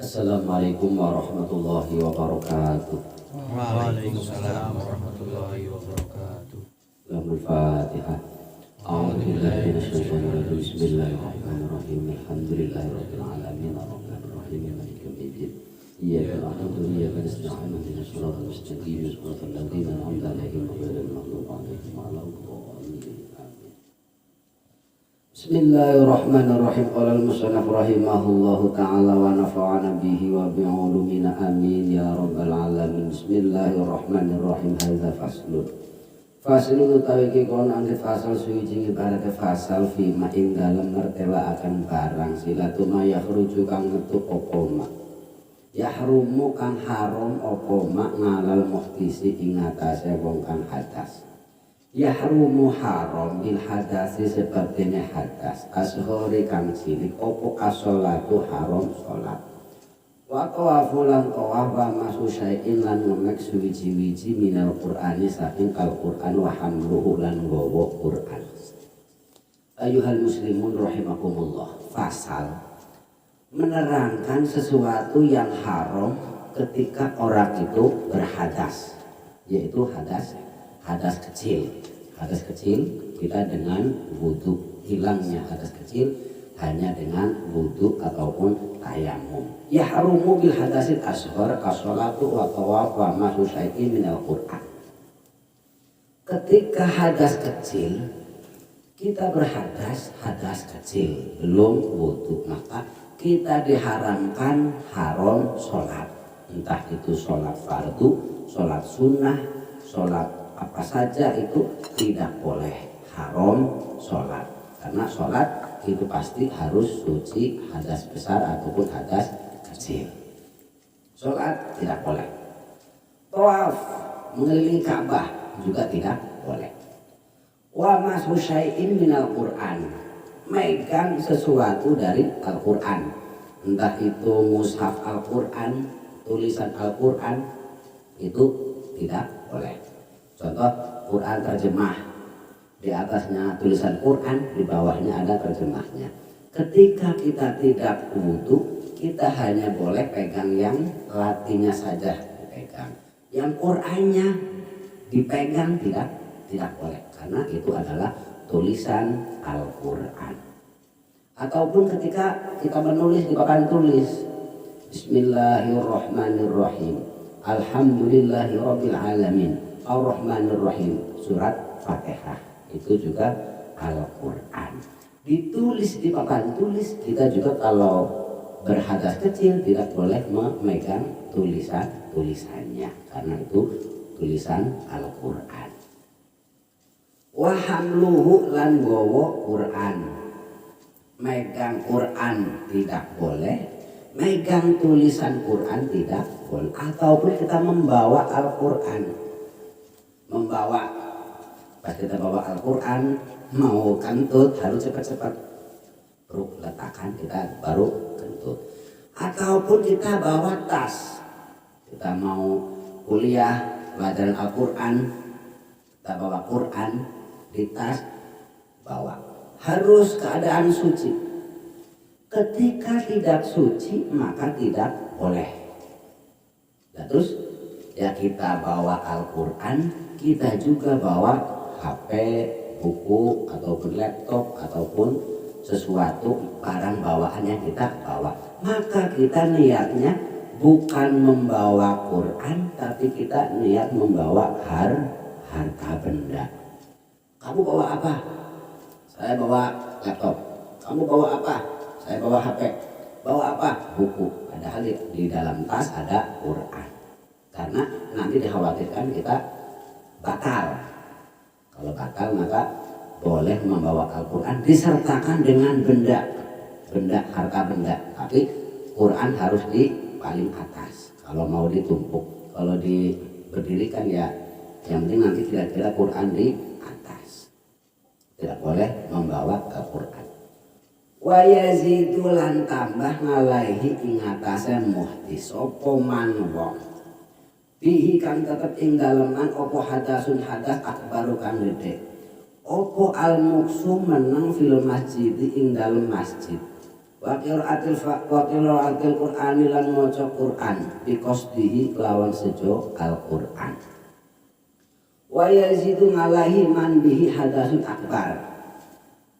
Assalamualaikum warahmatullahi wabarakatuh. Waalaikumsalam warahmatullahi wabarakatuh. Lahul Fatihah. A'udzubillahi minasyaitonir rajim. Bismillahirrahmanirrahim. Alhamdulillahirabbil alamin arrahmanir rahim maliki yaumiddin. Iyyaka na'budu wa iyyaka nasta'in ihdinas siratal mustaqim siratal ladzina an'amta 'alaihim ghairil maghdubi 'alaihim waladdallin. Bismillahirrahmanirrahim. Qala al-musannif rahimahullahu ta'ala wa nafa'ana bihi wa bi'ulumina amin ya rabbal alamin. Bismillahirrahmanirrahim. Hadza faslun. Faslun utawi iki kono angge fasal suwiji ibarat fasal fi ma ing dalem mertelaaken barang silatu ma yakhruju kang metu apa ma. Yahrumu kang haram apa ma ngalal muhtisi ing atase wong kang hadas. Yahrumu haram bil hadasi sepertinya hadas ashori kang cilik opo asolatu haram sholat wa tawafulan tawaf wa masu syai'in lan memek suwiji-wiji minal qur'ani saking al-qur'an wa hamluhu lan gowo qur'an. Ayuhal muslimun rahimakumullah. Fasal menerangkan sesuatu yang haram ketika orang itu berhadas, yaitu hadas kecil. Hadas kecil kita dengan wudhu, hilangnya hadas kecil hanya dengan wudhu ataupun tayamum. Yahrumu bil hadasil asghar as-shalatu wa tawaf wa masu syai'in minal qur'an. Ketika hadas kecil kita berhadas, hadas kecil belum wudhu, maka kita diharamkan haram sholat, entah itu sholat fardu, sholat sunnah, sholat apa saja itu tidak boleh, haram sholat. Karena sholat itu pasti harus suci hadas besar ataupun hadas kecil. Sholat tidak boleh. Tawaf mengelilingi Ka'bah juga tidak boleh. Wa masu syai'in minal Qur'an, megang sesuatu dari Al-Quran, entah itu mushaf Al-Quran, tulisan Al-Quran, itu tidak boleh. Contoh Quran terjemah, di atasnya tulisan Quran, di bawahnya ada terjemahnya. Ketika kita tidak wudhu, kita hanya boleh pegang yang Latinnya saja dipegang. Yang Qurannya dipegang tidak boleh, karena itu adalah tulisan Al-Quran. Ataupun ketika kita menulis di papan tulis Bismillahirrahmanirrahim, Alhamdulillahirabbil alamin, Ar-Rahmanir-Rahim, surat Fatihah, itu juga Al-Quran. Ditulis di papan tulis. Kita juga kalau berhadas kecil tidak boleh memegang tulisannya, karena itu tulisan Al-Quran. Wa hamluhu lan gowo Quran, megang Quran tidak boleh, megang tulisan Quran tidak boleh. Ataupun kita membawa Al-Quran, pas kita bawa Al-Quran mau kentut harus cepat-cepat letakkan, kita baru kentut. Ataupun kita bawa tas, kita mau kuliah pelajaran Al-Quran, kita bawa Quran di tas, bawa, harus keadaan suci. Ketika tidak suci maka tidak boleh. Nah, terus ya kita bawa Al-Quran, kita juga bawa HP, buku, ataupun laptop, ataupun sesuatu barang bawaan yang kita bawa. Maka kita niatnya bukan membawa Quran, tapi kita niat membawa harta benda. Kamu bawa apa? Saya bawa laptop. Kamu bawa apa? Saya bawa HP. Bawa apa? Buku. Padahal di dalam tas ada Quran. Karena nanti dikhawatirkan kita batal. Kalau batal maka boleh membawa Al-Quran disertakan dengan benda harta benda, tapi Quran harus di paling atas. Kalau mau ditumpuk, kalau berdirikan ya yang penting nanti kira-kira Quran di atas. Tidak boleh membawa Al-Quran. Wa yazidu lan tambah ngalaihi ing atase muhdis apa man wong bihi kang tetep ing daleman opo hadasun hadas akbaru kang gede, opo al muksu meneng fil masjid ing dalem masjid, wa qiraatil Qur'ani lan maca Qur'an biqasdihi lawan sejo Al-Qur'an. Wa yazidu ngalahi man bihi hadasun akbar.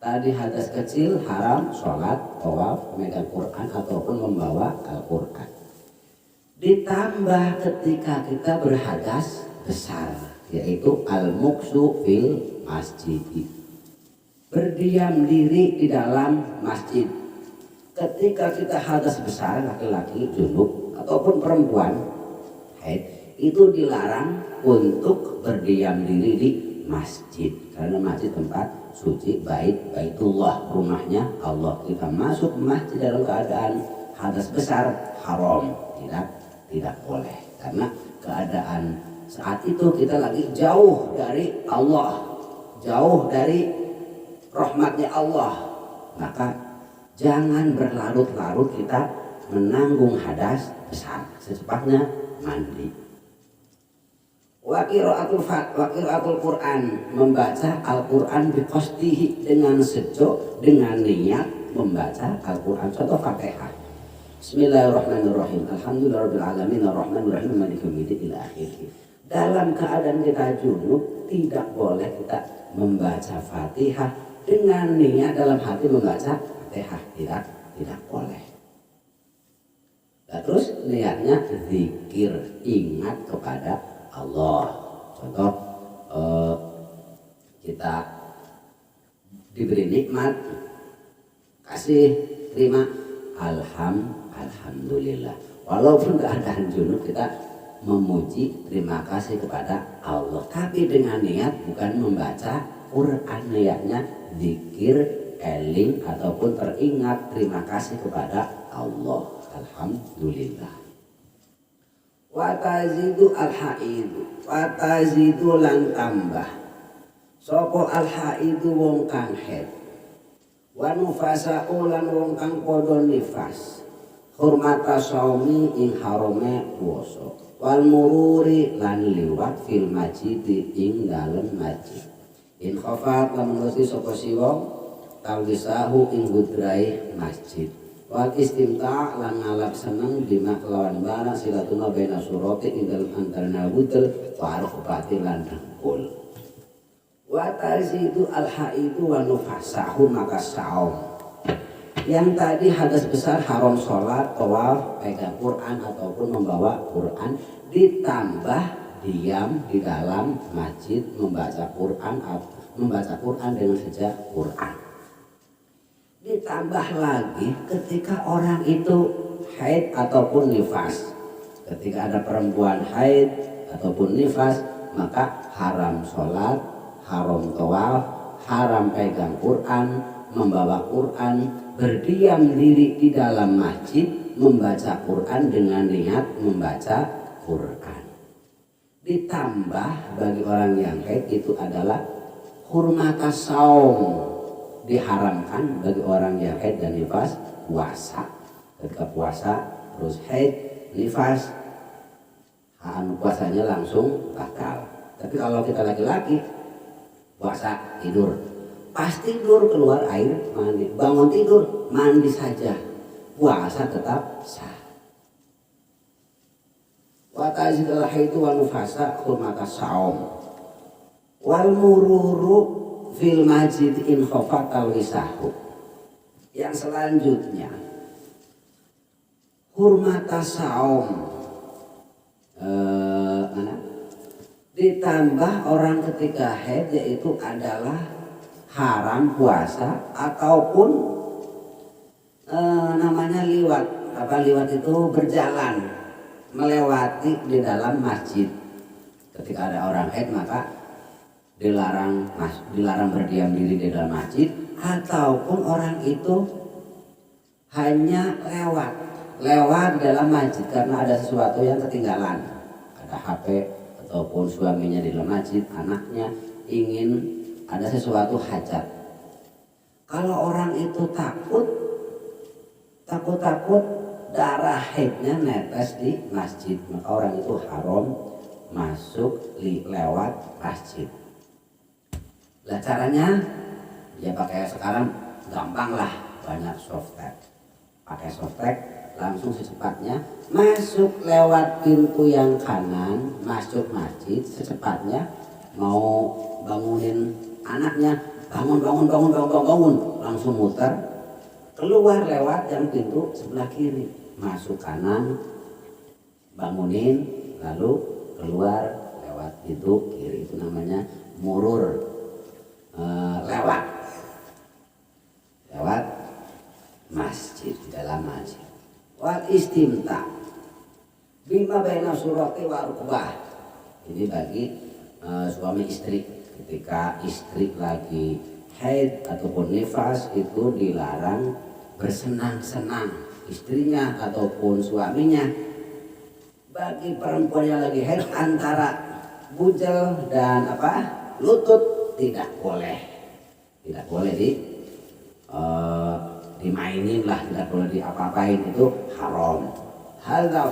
Tadi hadas kecil haram sholat, tawaf, memegang Quran ataupun membawa Al-Quran. Ditambah ketika kita berhadas besar, yaitu al-muksu fil masjid, berdiam diri di dalam masjid. Ketika kita hadas besar, laki-laki junub ataupun perempuan haid, itu dilarang untuk berdiam diri di masjid, karena masjid tempat suci, baitullah, rumahnya Allah. Kita masuk masjid dalam keadaan hadas besar haram, tidak boleh, karena keadaan saat itu kita lagi jauh dari Allah, jauh dari rahmatnya Allah. Maka jangan berlarut-larut kita menanggung hadas besar, secepatnya mandi. Wa qiraatul Qur'an, membaca Al-Qur'an biqasdihi, dengan sejo, dengan niat membaca Al-Qur'an. Contoh Fatihah. Bismillahirrahmanirrahim. Alhamdulillahirabbil alamin arrahmanirrahim maliki yaumiddin ila akhirih. Dalam keadaan kita junub tidak boleh kita membaca Fatihah dengan niat dalam hati membaca Fatihah, tidak boleh. Nah, terus niatnya zikir, ingat kepada Allah. Contoh kita diberi nikmat, kasih, terima, alhamdulillah. Walaupun keadaan junub kita memuji, terima kasih kepada Allah, tapi dengan niat bukan membaca Quran, niatnya zikir, eling ataupun teringat terima kasih kepada Allah. Alhamdulillah. Watazidu al-haidu, watazidu lan tambah sapa al-haidu wong kang haid, wa nufasa'u lan wong kang padha nifas, hurmata saumi ing harome puasa, wal mururi lan liwat fil masjid ing dalem masjid, in khafat lan ngusi sapa si wong talwisahu ing gudrai masjid, wal istimta' lan ngalap seneng bima kelawan barang silatuna baina surati ing dalem antarana wudel wa arfati lan dengkul. Wa tazidu al-haidu wa nufasahu, maka saum yang tadi hadas besar haram sholat, tawaf, pegang Quran ataupun membawa Quran, ditambah diam di dalam masjid membaca Quran dengan sejak Quran. Ditambah lagi ketika orang itu haid ataupun nifas. Ketika ada perempuan haid ataupun nifas, maka haram sholat, haram tawaf, haram pegang Quran, membawa Quran, berdiam diri di dalam masjid membaca Quran dengan niat membaca Quran. Ditambah bagi orang yang haid itu adalah hurmatas saum, diharamkan bagi orang yang haid dan nifas puasa. Ketika puasa terus haid nifas, puasanya langsung batal. Tapi kalau kita laki-laki puasa tidur, pas tidur keluar air mandi, bangun tidur mandi saja, puasa tetap sah. Wa tazidul haidu wa nufasa hurmatas saum wal mururu fil masjid in khofatal wisahu. Yang selanjutnya hurmatas saum, ditambah orang ketika haid, yaitu adalah haram puasa ataupun namanya liwat. Apa liwat itu? Berjalan, melewati di dalam masjid. Ketika ada orang haid maka dilarang berdiam diri di dalam masjid, ataupun orang itu hanya lewat di dalam masjid karena ada sesuatu yang ketinggalan, ada HP ataupun suaminya di dalam masjid, anaknya ingin ada sesuatu hajat. Kalau orang itu takut darah haidnya netes di masjid, maka orang itu haram masuk lewat masjid. Lah caranya ya pakai sekarang gampang lah, banyak software. pakai softtek langsung secepatnya masuk lewat pintu yang kanan, masuk masjid secepatnya, mau bangunin anaknya, bangun, langsung muter keluar lewat yang pintu sebelah kiri, masuk kanan bangunin lalu keluar lewat pintu kiri, itu namanya murur, lewat masjid, di dalam masjid. Wal istimta bima baina surati wa rukbah. Ini bagi suami istri, ketika istri lagi haid ataupun nifas itu dilarang bersenang-senang istrinya ataupun suaminya. Bagi perempuan yang lagi haid antara bujel dan lutut tidak boleh dimainin lah, tidak boleh diapa-apain, itu haram. Hadza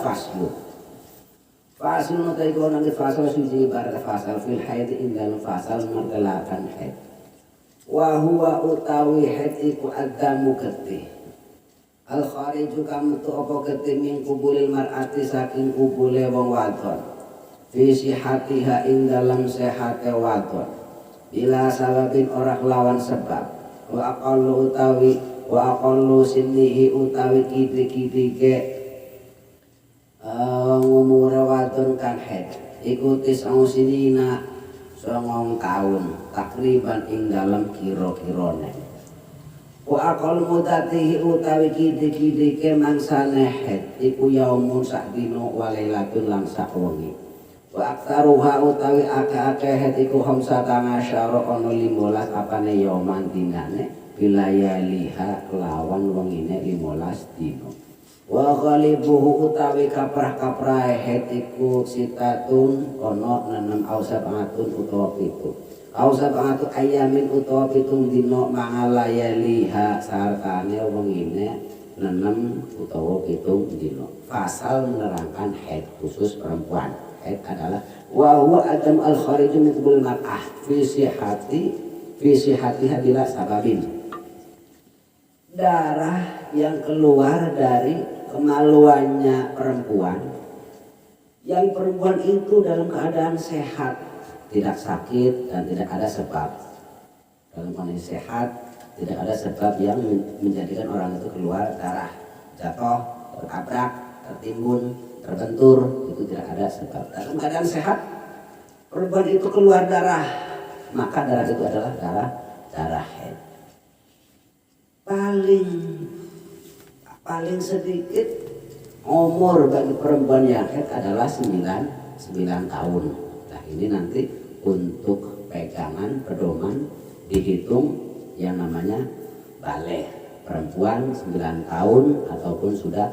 faslun taiko nanti fasal suci ibarat fasal fil haid indal fasal mergelakan haid. Wa huwa utawi haid iku adamu getih. Al khariju kamu tu apa getih min kubulil mar'ati saking kubule wong wadon. Fi sihatiha ing dalam sehate wadon. Bila sababin orang lawan sebab. Wa aqallu sinnihi utawi kidri-kidrike umure wadon kang haid ikuti sinina 9 tahun takriban ing dalam kira-kirane. Wa aqallu mudatihi utawi kidri-kidrike mangsane haid iku yaumun sak dina walailatun lan sak wengi. Wa aktsaruha utawi akeh-akeh haid iku 15 ana 15 apane yauman dinane bilayaliha lawan wengine 15 dino. Wa ghalibuhu utawi kaprah-kaprah haid iku sitatun ono 6 ausabatun utawa 7. Ausabatu ayamin utawa 7 dino mangalayaliha sartane wengine 6 utawa 7 dino. Pasal menerangkan haid khusus perempuan. Haid adalah wa huwa adam al khariju min qubul mar'ah fi sihatiha bila sababin. Darah yang keluar dari kemaluannya perempuan, yang perempuan itu dalam keadaan sehat, tidak sakit dan tidak ada sebab. Dalam kondisi sehat, tidak ada sebab yang menjadikan orang itu keluar darah, jatuh, tertabrak, tertimbun, terbentur, itu tidak ada sebab. Dalam keadaan sehat, perempuan itu keluar darah, maka darah itu adalah darah haid. Paling sedikit umur bagi perempuan yang haid adalah 9 tahun. Nah ini nanti untuk pegangan pedoman dihitung yang namanya baligh. Perempuan 9 tahun ataupun sudah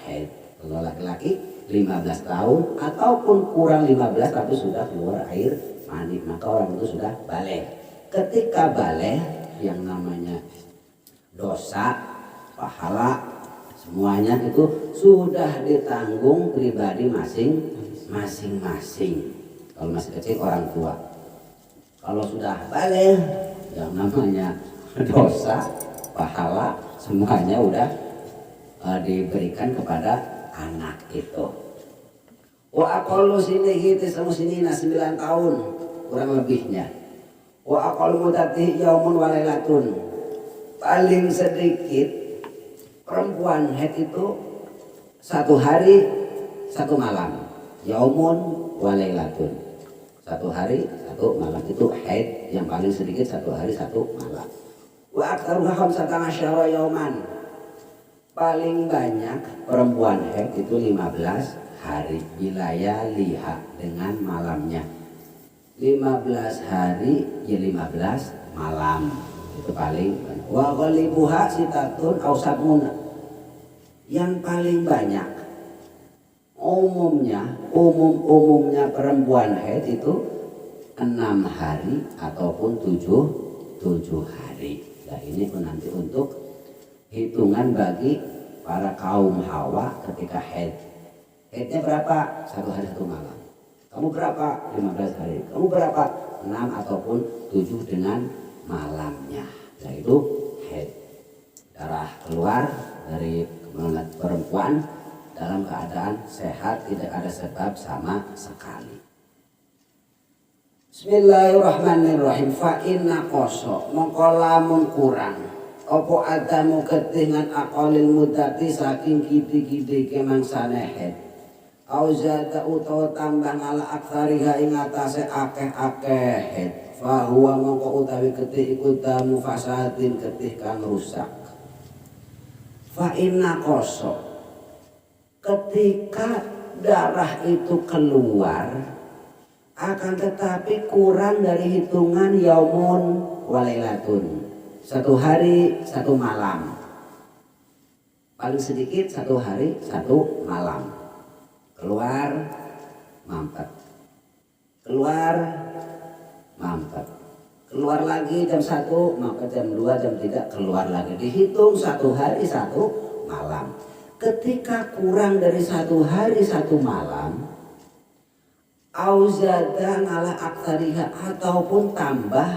haid. Kalau laki-laki 15 tahun ataupun kurang 15 tapi sudah keluar air mani, maka orang itu sudah baligh. Ketika baligh yang namanya dosa, pahala, semuanya itu sudah ditanggung pribadi masing-masing. Kalau masih kecil orang tua. Kalau sudah baligh yang namanya dosa, pahala, semuanya udah diberikan kepada anak itu. Wa aqallu sinihi 9 tahun kurang lebihnya. Wa aqallu mudatihi yaumun wa lailatun. Paling sedikit perempuan haid itu 1 hari 1 malam, yaumun wa lailatun. 1 hari 1 malam itu haid yang paling sedikit 1 hari 1 malam. Wa aktsaruha 15 yauman. Paling banyak perempuan haid itu 15 hari wilayah liha dengan malamnya. 15 hari ya 15 malam. Itu paling banyak. Wa ghalibuha sitatun aw sab'una. Yang paling banyak umumnya perempuan haid itu 6 hari ataupun 7 hari. Nah ini nanti untuk hitungan bagi para kaum hawa ketika haid. Haidnya berapa? 1 hari 1 malam. Kamu berapa? 15 hari. Kamu berapa? 6 ataupun 7 dengan malamnya. Nah itu haid. darah keluar dari perempuan dalam keadaan sehat, tidak ada sebab sama sekali. Bismillahirrahmanirrahim. Fa inna qoso mongko lamun kurang opo adamu ketingan akolil mudati saking kiti-kiti kemangsane head au zata utawa tambah ala aktsariha ing atase akeh-akeh head fa huwa mongko utawi ketih iku damu fasadin ketih kang rusak. Fa inna qoso ketika darah itu keluar akan tetapi kurang dari hitungan yaumun walailatun, satu hari satu malam, paling sedikit satu hari satu malam, keluar mampet, keluar mampet, keluar lagi jam 1 mampet, jam 2 jam 3 keluar lagi, dihitung satu hari satu malam. Ketika kurang dari satu hari satu malam, auzada ngala aktariha ataupun tambah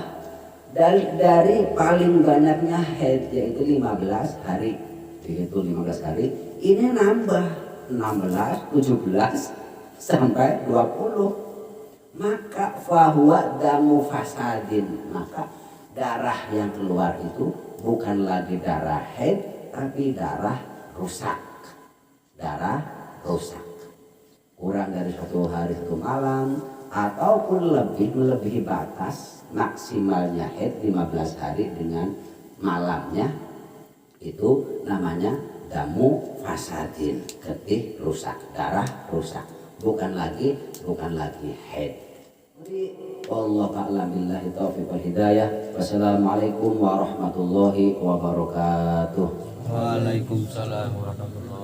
dari paling banyaknya haid yaitu 15 hari, dihitung 15 hari, ini nambah 16, 17 sampai 20, maka fahuwa damu fasadin, maka darah yang keluar itu bukan lagi darah haid tapi darah rusak, darah rusak. Kurang dari satu hari satu malam ataupun melebihi batas maksimalnya haid 15 hari dengan malamnya, itu namanya damu fasadin, ketih rusak, darah rusak, bukan lagi haid. Allah ta'ala billahi taufiq wal hidayah. Wassalamualaikum warahmatullahi wabarakatuh. Waalaikumsalam warahmatullahi